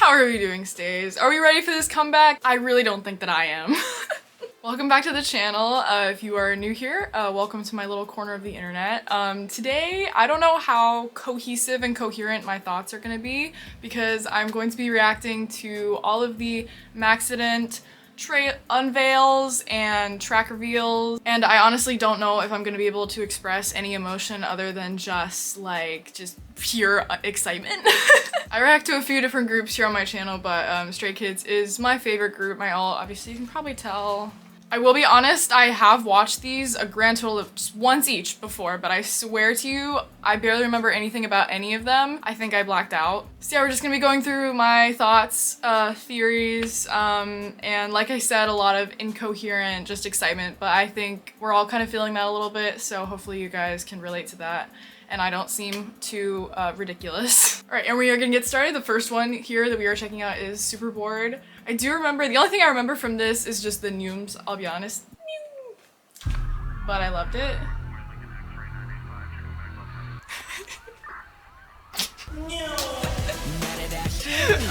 How are we doing, Stays? Are we ready for this comeback? I really don't think that I am. Welcome back to the channel. If you are new here, welcome to my little corner of the internet. Today, I don't know how cohesive and coherent my thoughts are gonna be because I'm going to be reacting to all of the Maxident unveils and track reveals, and I honestly don't know if I'm gonna be able to express any emotion other than just pure excitement. I react to a few different groups here on my channel, but Stray Kids is my favorite group. Obviously you can probably tell. I will be honest, I have watched these a grand total of just once each before, but I swear to you, I barely remember anything about any of them. I think I blacked out. So yeah, we're just gonna be going through my thoughts, theories, and like I said, a lot of incoherent, just excitement, but I think we're all kind of feeling that a little bit, so hopefully you guys can relate to that and I don't seem too ridiculous. All right, and we are gonna get started. The first one here that we are checking out is Super Bored. I do remember, the only thing I remember from this is just the neumes, I'll be honest. But I loved it.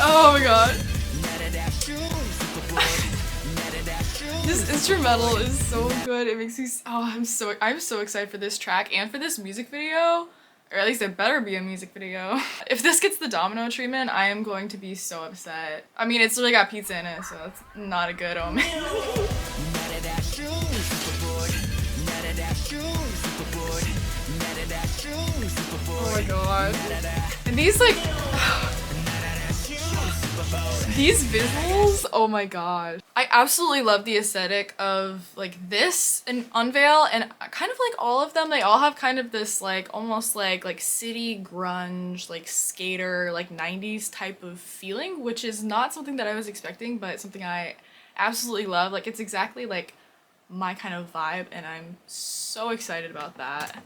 Oh my god. This instrumental is so good. It makes me I'm so excited for this track and for this music video. Or at least it better be a music video. If this gets the domino treatment, I am going to be so upset. I mean, it's literally got pizza in it, so that's not a good omen. Oh my god. And these these visuals, oh my god. I absolutely love the aesthetic of this and Unveil, and kind of all of them, they all have kind of this almost like city grunge, skater, 90s type of feeling, which is not something that I was expecting, but something I absolutely love. It's exactly my kind of vibe, and I'm so excited about that.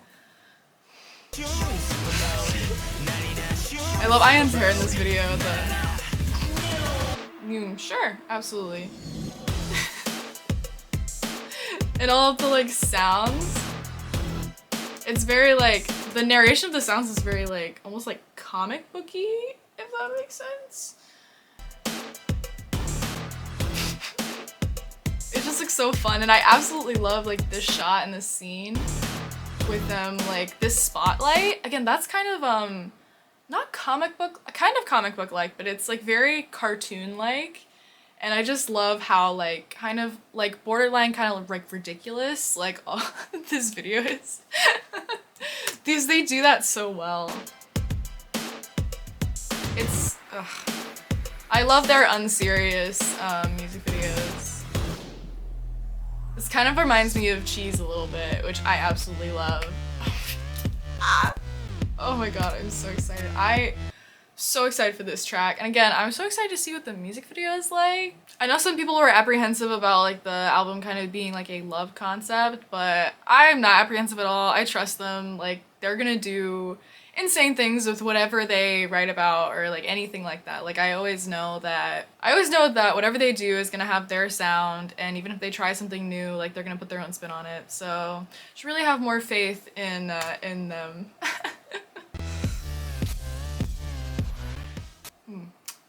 I love Ian's hair in this video. Sure, absolutely. And all of the sounds. It's very the narration of the sounds is very almost comic booky, if that makes sense. It just looks so fun, and I absolutely love this shot and this scene with them this spotlight. Again, that's kind of not comic book, kind of comic book like, but it's very cartoon like, and I just love how kind of borderline kind of ridiculous all this video is. They do that so well. It's I love their unserious music videos. This kind of reminds me of Cheese a little bit, which I absolutely love. Oh my god, I'm so excited. I'm so excited for this track. And again, I'm so excited to see what the music video is like. I know some people were apprehensive about the album kind of being a love concept, but I'm not apprehensive at all. I trust them. They're gonna do insane things with whatever they write about, or anything like that. I always know that whatever they do is gonna have their sound, and even if they try something new, they're gonna put their own spin on it. So should really have more faith in them.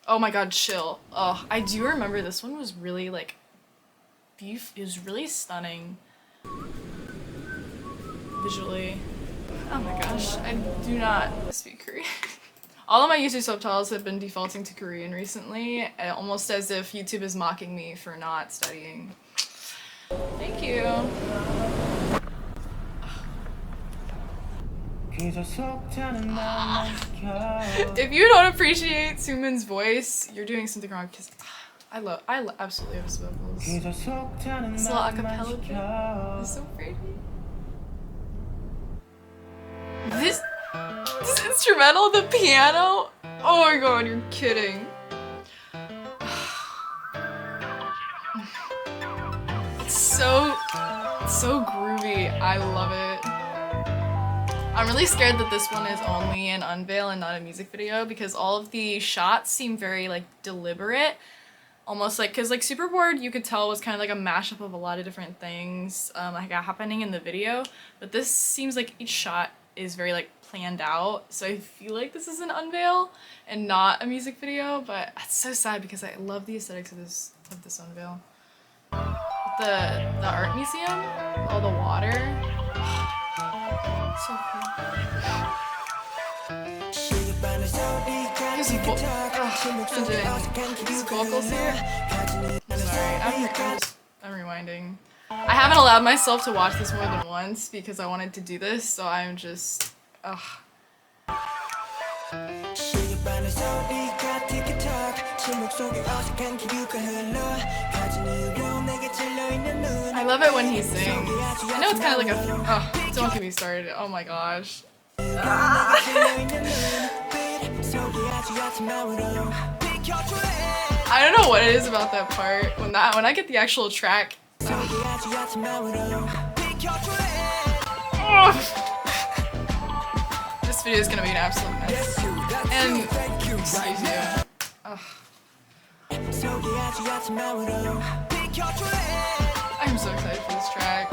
Oh my god, chill. Oh, I do remember this one was really it was really stunning visually. Oh my gosh, I do not speak Korean. All of my YouTube subtitles have been defaulting to Korean recently, almost as if YouTube is mocking me for not studying. Thank you. If you don't appreciate Sumin's voice, you're doing something wrong, because I absolutely love his vocals. This little acapella bit is so pretty. This instrumental, the piano, oh my god, you're kidding. It's so groovy, I love it. I'm really scared that this one is only an Unveil and not a music video, because all of the shots seem very deliberate, almost because Super Bored you could tell was kind of a mashup of a lot of different things happening in the video, but this seems each shot is very like planned out. So I feel like this is an Unveil and not a music video, but it's so sad because I love the aesthetics of this Unveil. The art museum, all the water. So cool. His vocals here. Sorry, I'm rewinding. I haven't allowed myself to watch this more than once because I wanted to do this, so I'm just, ugh. I love it when he sings. I know it's kind of like a, oh, don't get me started. Oh my gosh. Ah. I don't know what it is about that part. When I get the actual track. Oh. This video is gonna be an absolute mess. And excuse you. Ugh. I'm so excited for this track.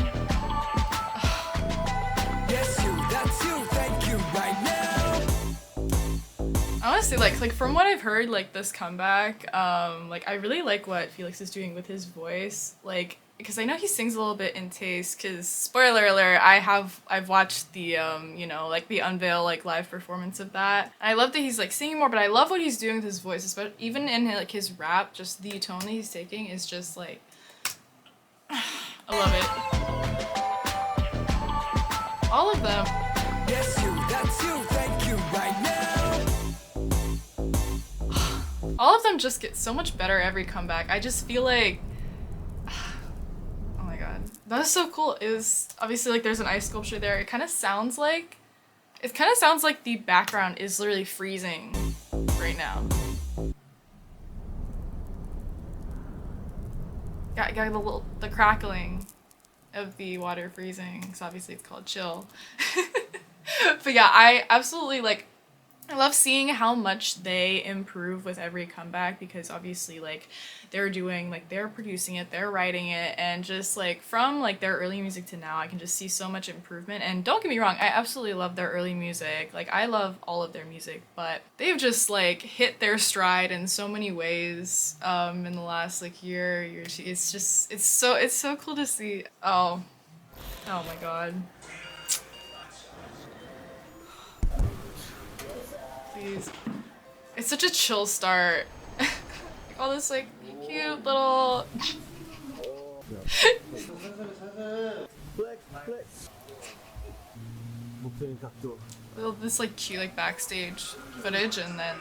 Honestly, like from what I've heard, like this comeback, like I really like what Felix is doing with his voice, like because I know he sings a little bit in Taste. Because spoiler alert, I've watched the you know, like the Unveil like live performance of that. And I love that he's like singing more, but I love what he's doing with his voice, but even in like his rap, just the tone that he's taking is just like I love it. All of them. Yes, you, that's you, thank you right now. All of them just get so much better every comeback. I just feel like, oh my god, that was so cool. It was obviously like there's an ice sculpture there. It kind of sounds like the background is literally freezing right now. Got the crackling of the water freezing. So obviously it's called chill. But yeah, I absolutely like. I love seeing how much they improve with every comeback because obviously like they're producing it, they're writing it, and just like from like their early music to now I can just see so much improvement. And don't get me wrong, I absolutely love their early music, like I love all of their music, but they've just like hit their stride in so many ways in the last like year or two. It's just it's so cool to see. Oh my god. It's such a chill start. All this like cute little this like cute like backstage footage, and then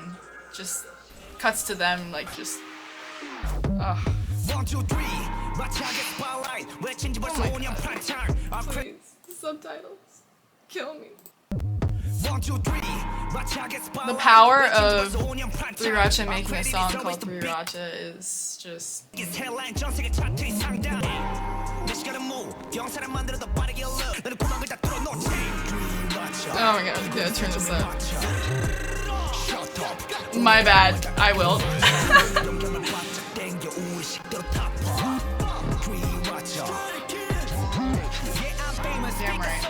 just cuts to them like just oh my God. Please, the subtitles kill me. The power of Sriracha making a song called Sriracha is just... Oh my god, yeah, turn this up. My bad, I will. Damn right.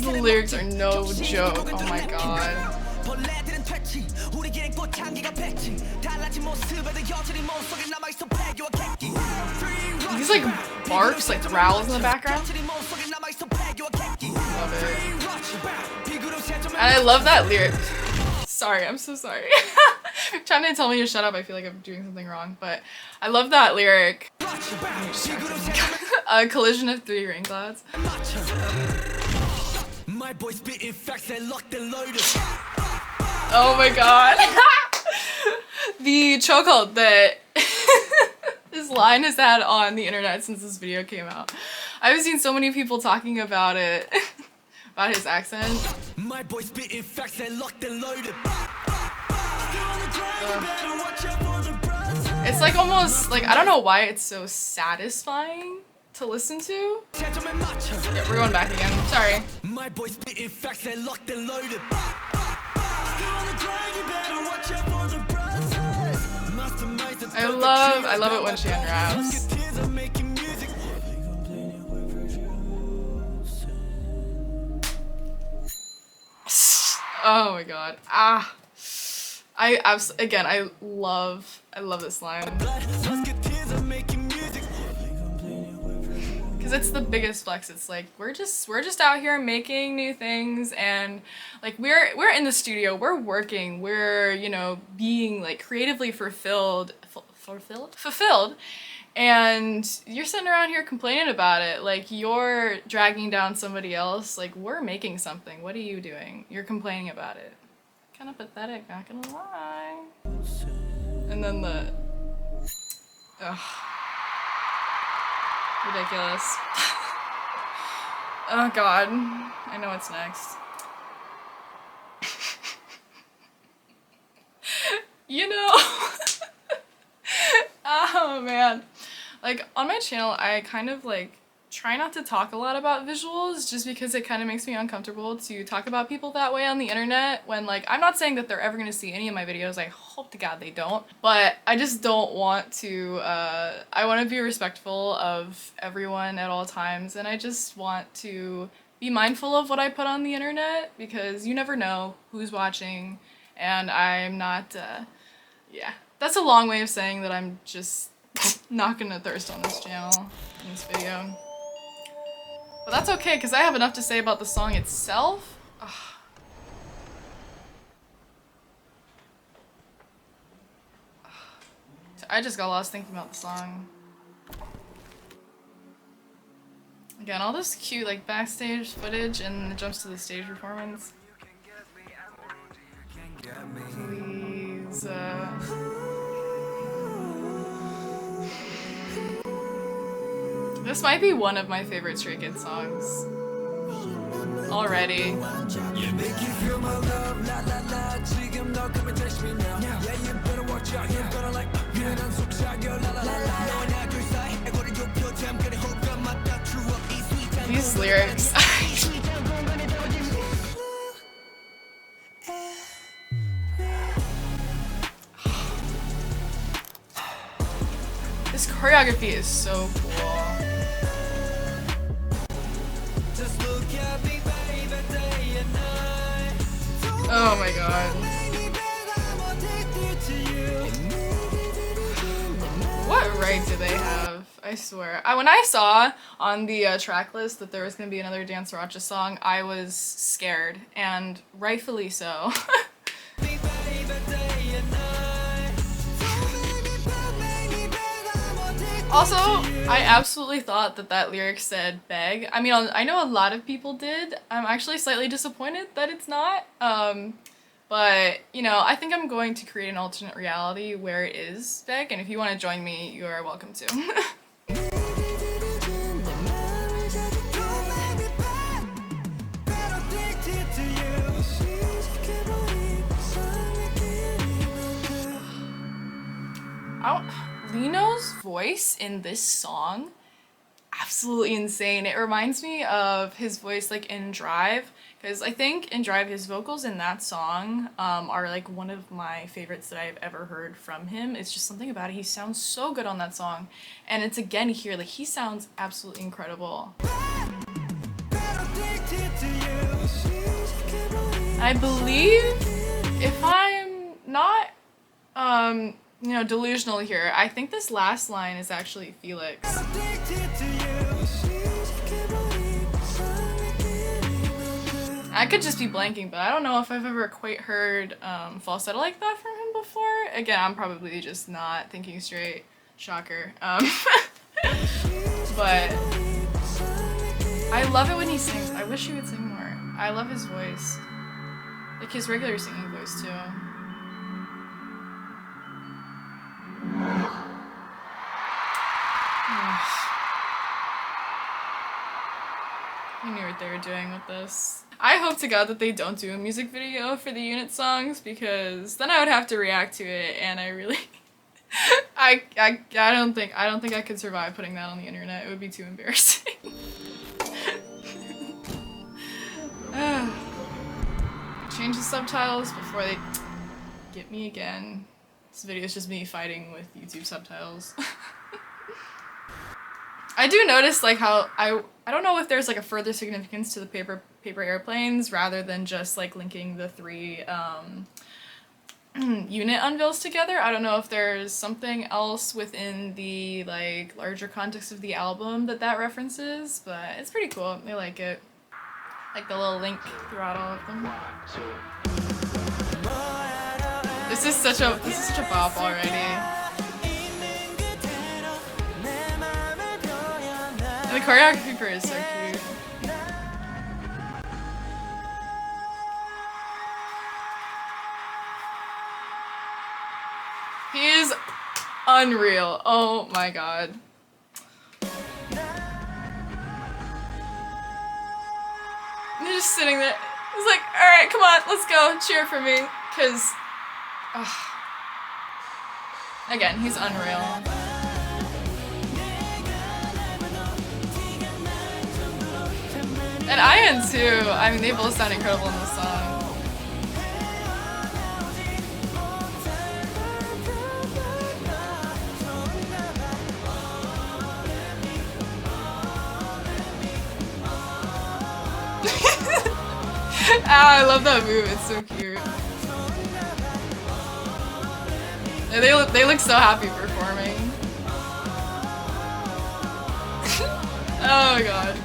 The lyrics are no joke, oh my god. These like barks, like growls in the background. Love it. And I love that lyric. Sorry, I'm so sorry. You're trying to tell me to shut up. I feel like I'm doing something wrong, but I love that lyric. A collision of three rain clouds. Oh my god. The chokehold that this line has had on the internet since this video came out. I've seen so many people talking about it. About his accent. My boy's spitting facts and locked and loaded. It's like almost like I don't know why it's so satisfying to listen to. Yeah, we're going back again. Sorry. My boy's spitting facts and locked and loaded. I love it when she unwraps. Oh my god. Ah. Again, I love this line. Cause it's the biggest flex. It's like we're just out here making new things, and like we're in the studio, we're working, we're, you know, being like creatively fulfilled, and you're sitting around here complaining about it. Like, you're dragging down somebody else. Like, we're making something. What are you doing? You're complaining about it. Kind of pathetic, not gonna lie. And then the ugh. Ridiculous. Oh god. I know what's next. You know. Oh man. Like, on my channel, I kind of like try not to talk a lot about visuals just because it kind of makes me uncomfortable to talk about people that way on the internet, when, like, I'm not saying that they're ever going to see any of my videos. I hope to God they don't, but I just don't want to, I want to be respectful of everyone at all times, and I just want to be mindful of what I put on the internet, because you never know who's watching, and I'm not, yeah. That's a long way of saying that I'm just not gonna thirst on this channel in this video. But that's okay, because I have enough to say about the song itself. Ugh. I just got lost thinking about the song. Again, all this cute like backstage footage, and it jumps to the stage performance. Please, this might be one of my favorite Stray Kids songs already. These lyrics. This choreography is so cool. Oh my god. What right do they have? I swear. When I saw on the track list that there was going to be another Dance Sriracha song, I was scared, and rightfully so. Also, I absolutely thought that that lyric said beg. I mean, I know a lot of people did. I'm actually slightly disappointed that it's not. But, you know, I think I'm going to create an alternate reality where it is beg, and if you want to join me, you are welcome to. Lino's voice in this song, absolutely insane. It reminds me of his voice like in Drive, because I think in Drive his vocals in that song are like one of my favorites that I've ever heard from him. It's just something about it. He sounds so good on that song, and it's again here, like, he sounds absolutely incredible. I believe, if I'm not you know, delusional here, I think this last line is actually Felix. I could just be blanking, but I don't know if I've ever quite heard falsetto like that from him before. Again, I'm probably just not thinking straight. Shocker. But I love it when he sings. I wish he would sing more. I love his voice. Like his regular singing voice too. I knew what they were doing with this. I hope to God that they don't do a music video for the unit songs, because then I would have to react to it, and I really I don't think I could survive putting that on the internet. It would be too embarrassing. Change the subtitles before they get me again. This video is just me fighting with YouTube subtitles. I do notice like how I don't know if there's like a further significance to the paper airplanes rather than just like linking the 3 unit unveils together. I don't know if there's something else within the like larger context of the album that references, but it's pretty cool. I like it. Like the little link throughout all of them. This is such a bop already. And the choreography for it is so cute. He is unreal. Oh my god. He's just sitting there. He's like, alright, come on, let's go. Cheer for me. Because, again, he's unreal. And Ian too. I mean, they both sound incredible in this song. Ah, I love that move. It's so cute. Yeah, they look so happy performing. Oh my god.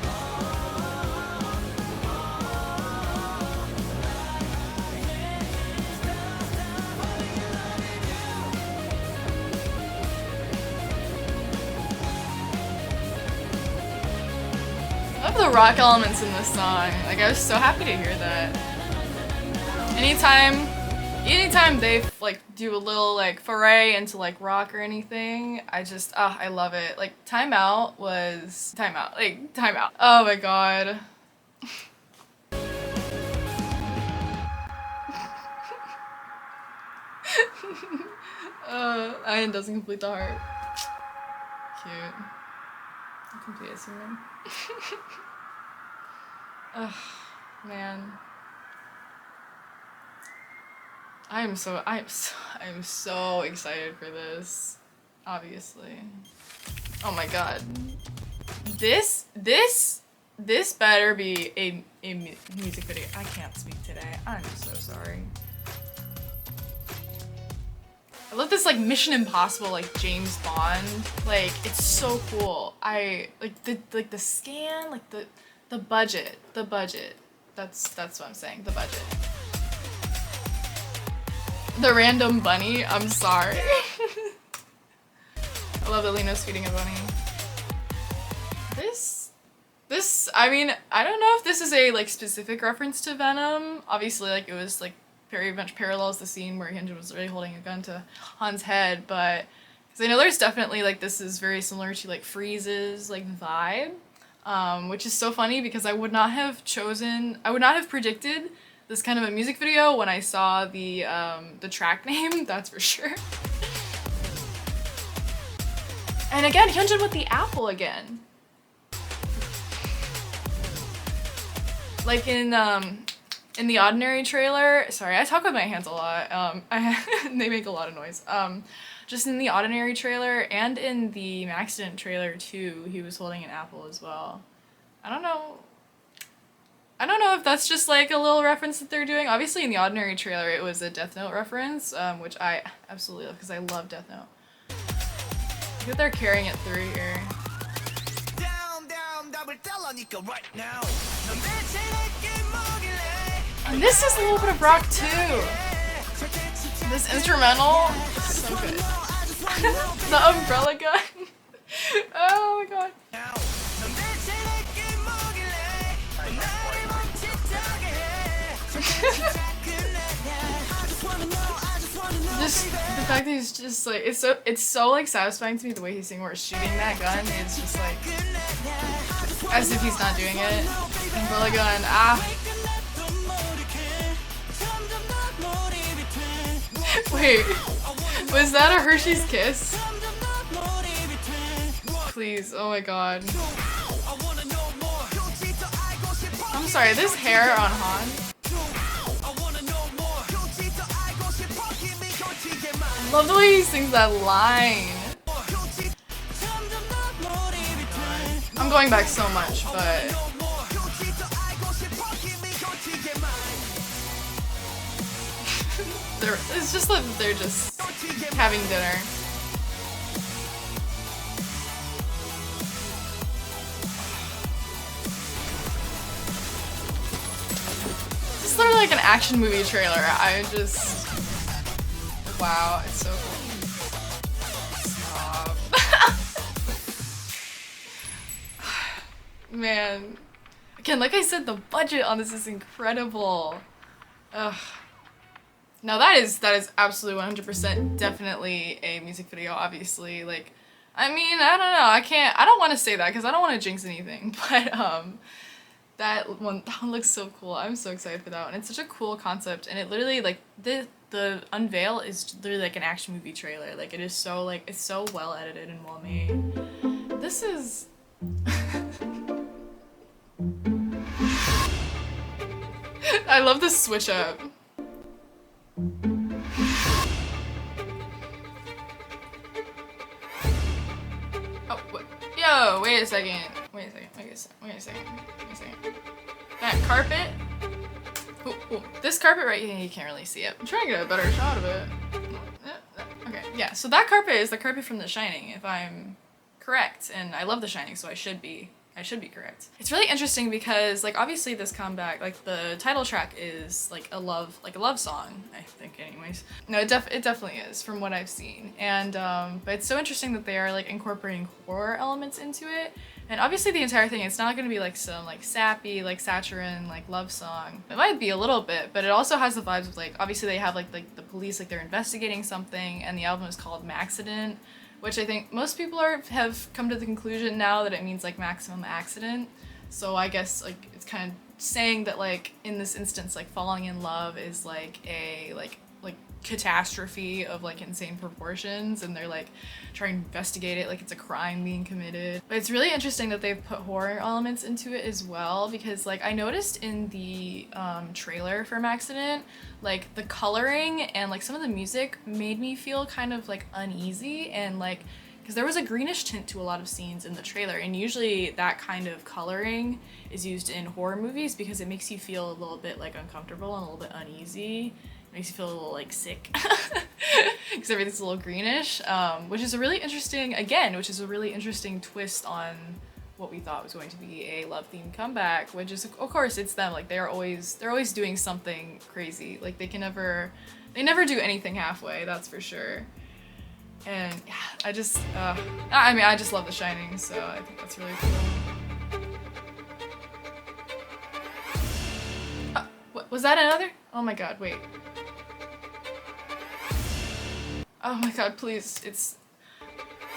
I love the rock elements in this song. Like, I was so happy to hear that. Anytime they like do a little like foray into like rock or anything, I just I love it. Like Time Out. Oh my god. Ian doesn't complete the heart. Cute. I'll complete it soon. Ugh, man. I am so excited for this. Obviously. Oh my god. This better be a music video. I can't speak today. I'm so sorry. I love this like Mission Impossible like James Bond. Like it's so cool. I like the scan, like the budget. That's what I'm saying. The budget. The random bunny. I'm sorry. I love that Lino's feeding a bunny. This. I mean, I don't know if this is a like specific reference to Venom. Obviously, like it was like very much parallels the scene where Hyunjin was really holding a gun to Han's head, but because I know there's definitely like this is very similar to like Freeze's like vibe, which is so funny because I would not have predicted this kind of a music video when I saw the track name, that's for sure. And again, Hyunjin with the apple again. Like in the Ordinary trailer, sorry, I talk with my hands a lot. They make a lot of noise. Just in the Ordinary trailer and in the Maxident trailer too, he was holding an apple as well. I don't know if that's just like a little reference that they're doing. Obviously in the Ordinary trailer it was a Death Note reference, which I absolutely love because I love Death Note. I think they're carrying it through here. And this is a little bit of rock too. This instrumental, so good. The umbrella gun. Oh my god. Just the fact that he's just like it's so like satisfying to me the way he's singing where he's shooting that gun. It's just like as if he's not doing it. Umbrella gun. Wait, was that a Hershey's Kiss? Please, oh my god. I'm sorry, this hair on Han. And love the way he sings that line. I'm going back so much, but it's just that they're just having dinner. This is literally like an action movie trailer. I just, wow, it's so cool. Stop. Man. Again, like I said, the budget on this is incredible. Ugh. Now that is absolutely 100% definitely a music video, obviously. Like, I mean, I don't know. I don't want to say that because I don't want to jinx anything, but that one looks so cool. I'm so excited for that one. It's such a cool concept, and it literally, like, the Unveil is literally like an action movie trailer. Like, it is so, like, it's so well edited and well made. This is I love the switch up. Oh, what? Yo, wait a second. Wait a second. That carpet? Ooh, this carpet right here, you can't really see it. I'm trying to get a better shot of it. Okay, yeah, so that carpet is the carpet from The Shining, if I'm correct. And I love The Shining, so I should be correct. It's really interesting because, like, obviously this comeback, like, the title track is like a love song, I think, anyways. No, it definitely is from what I've seen. And but it's so interesting that they are like incorporating horror elements into it. And obviously the entire thing, it's not going to be like some like sappy, like saccharine, like love song. It might be a little bit, but it also has the vibes of, like, obviously they have like the police, like, they're investigating something, and the album is called Maxident, which I think most people have come to the conclusion now that it means like maximum accident. So I guess, like, it's kind of saying that, like, in this instance, like, falling in love is like a like catastrophe of like insane proportions, and they're like trying to investigate it like it's a crime being committed. But it's really interesting that they've put horror elements into it as well, because, like, I noticed in the trailer for Maxident, like, the coloring and like some of the music made me feel kind of like uneasy, and like, because there was a greenish tint to a lot of scenes in the trailer, and usually that kind of coloring is used in horror movies because it makes you feel a little bit like uncomfortable and a little bit uneasy. It makes you feel a little like sick because everything's a little greenish, which is a really interesting twist on what we thought was going to be a love themed comeback, which is, of course, it's them. Like, they're always doing something crazy. Like, they never do anything halfway, that's for sure. And yeah, I just love The Shining, so I think that's really cool. What was that, another? Oh my god, wait. Oh my god, please, it's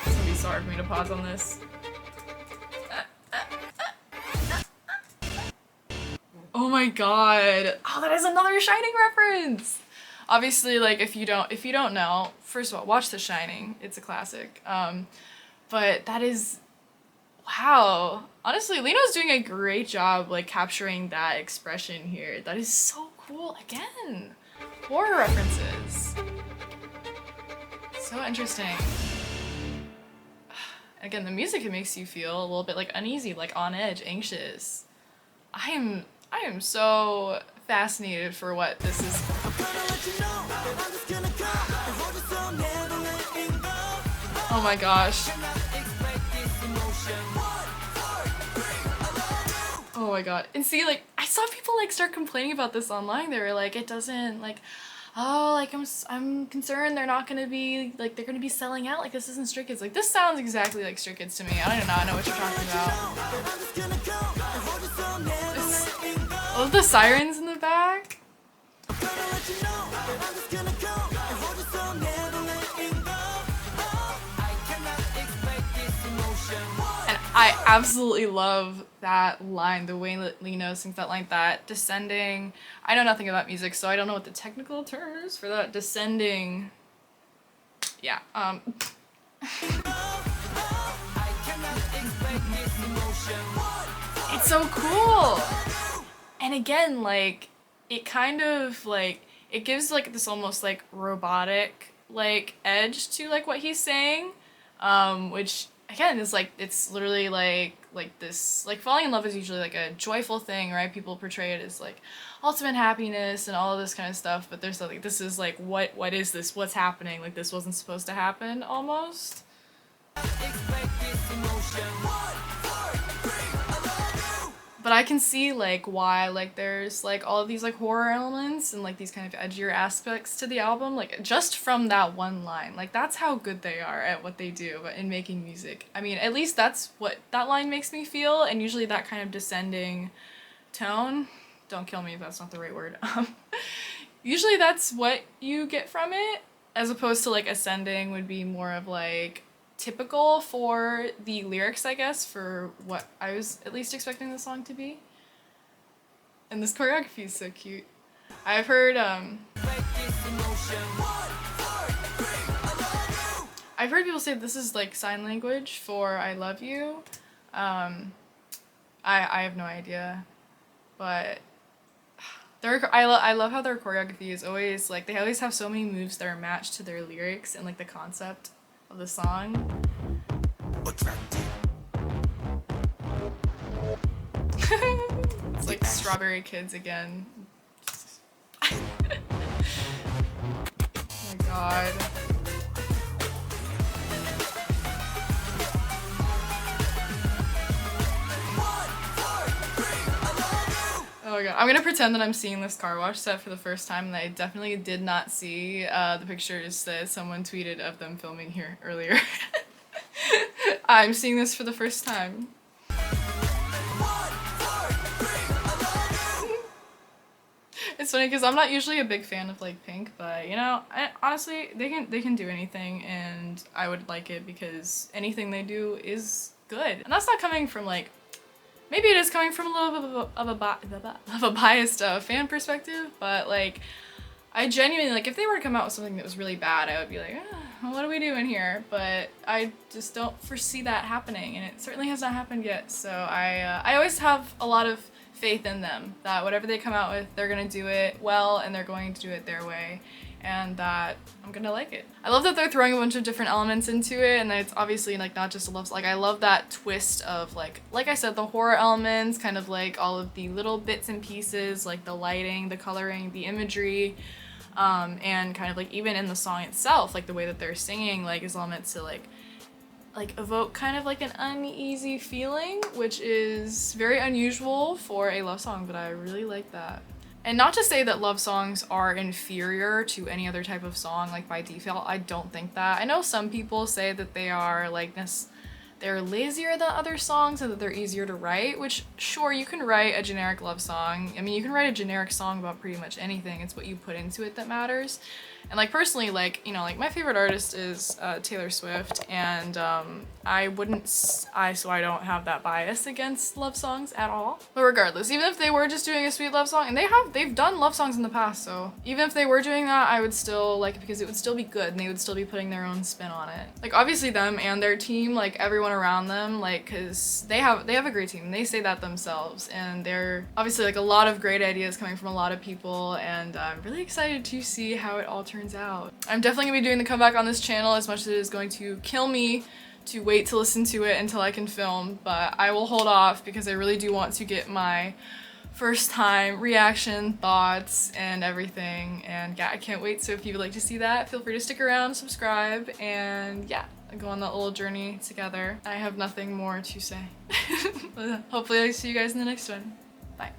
gonna be so hard for me to pause on this. Oh my god. Oh, that is another Shining reference! Obviously, like, if you don't know, first of all, watch The Shining. It's a classic. But that is, wow. Honestly, Lino's doing a great job, like, capturing that expression here. That is so cool. Again, horror references. So interesting. Again, the music, it makes you feel a little bit like uneasy, like on edge, anxious. I am so fascinated for what this is. Oh my gosh. Oh my god. And see, like, I saw people like start complaining about this online. They were like, it doesn't, like, oh, like, I'm concerned they're not gonna be, like, they're gonna be selling out, like, this isn't Stray Kids. Like, this sounds exactly like Stray Kids to me. I don't know what you're talking about. I love the sirens in the back. And I absolutely love that line, the way Lino sings that line, that descending. I know nothing about music, so I don't know what the technical term is for that. Descending. Yeah. It's so cool. And again, like, it kind of like, it gives like this almost like robotic like edge to like what he's saying, which again is like, it's literally like this, like falling in love is usually like a joyful thing, right? People portray it as like ultimate happiness and all of this kind of stuff, but there's like, this is like, what is this, what's happening, like this wasn't supposed to happen almost. But I can see like why like there's like all of these like horror elements and like these kind of edgier aspects to the album, like just from that one line. Like that's how good they are at what they do in making music. I mean, at least that's what that line makes me feel, and usually that kind of descending tone, don't kill me if that's not the right word, usually that's what you get from it, as opposed to like ascending would be more of like typical for the lyrics, I guess, for what I was at least expecting the song to be. And this choreography is so cute. I've heard people say this is like sign language for I love you. I have no idea, but I love how their choreography is always like, they always have so many moves that are matched to their lyrics and like the concept of the song. It's like Strawberry Kids again. Oh my god. Oh my god. I'm gonna pretend that I'm seeing this car wash set for the first time, and I definitely did not see the pictures that someone tweeted of them filming here earlier. I'm seeing this for the first time. It's funny because I'm not usually a big fan of like Pink, but you know, honestly, they can do anything, and I would like it because anything they do is good. And that's not coming from like, maybe it is coming from a little bit of a biased fan perspective, but like, I genuinely, like, if they were to come out with something that was really bad, I would be like, what are we doing here? But I just don't foresee that happening, and it certainly has not happened yet. So I always have a lot of faith in them that whatever they come out with, they're gonna do it well, and they're going to do it their way, and that I'm gonna like it. I love that they're throwing a bunch of different elements into it, and that it's obviously like not just a love, like I love that twist of like I said, the horror elements, kind of like all of the little bits and pieces, like the lighting, the coloring, the imagery, and kind of like even in the song itself, like the way that they're singing like is all meant to like evoke kind of like an uneasy feeling, which is very unusual for a love song, but I really like that. And not to say that love songs are inferior to any other type of song, like by default, I don't think that. I know some people say that they are like this, they're lazier than other songs and that they're easier to write, which sure, you can write a generic love song. I mean, you can write a generic song about pretty much anything. It's what you put into it that matters. And like personally, like, you know, like my favorite artist is Taylor Swift, and I don't have that bias against love songs at all. But regardless, even if they were just doing a sweet love song, and they've done love songs in the past, so even if they were doing that, I would still like it because it would still be good and they would still be putting their own spin on it. Like obviously them and their team, like everyone around them, like, cause they have a great team, and they say that themselves, and they're obviously like a lot of great ideas coming from a lot of people, and I'm really excited to see how it all turns out. I'm definitely gonna be doing the comeback on this channel, as much as it is going to kill me to wait to listen to it until I can film, but I will hold off because I really do want to get my first time reaction, thoughts, and everything, and yeah, I can't wait. So if you would like to see that, feel free to stick around, subscribe, and yeah, go on that little journey together. I have nothing more to say. Hopefully I'll see you guys in the next one. Bye.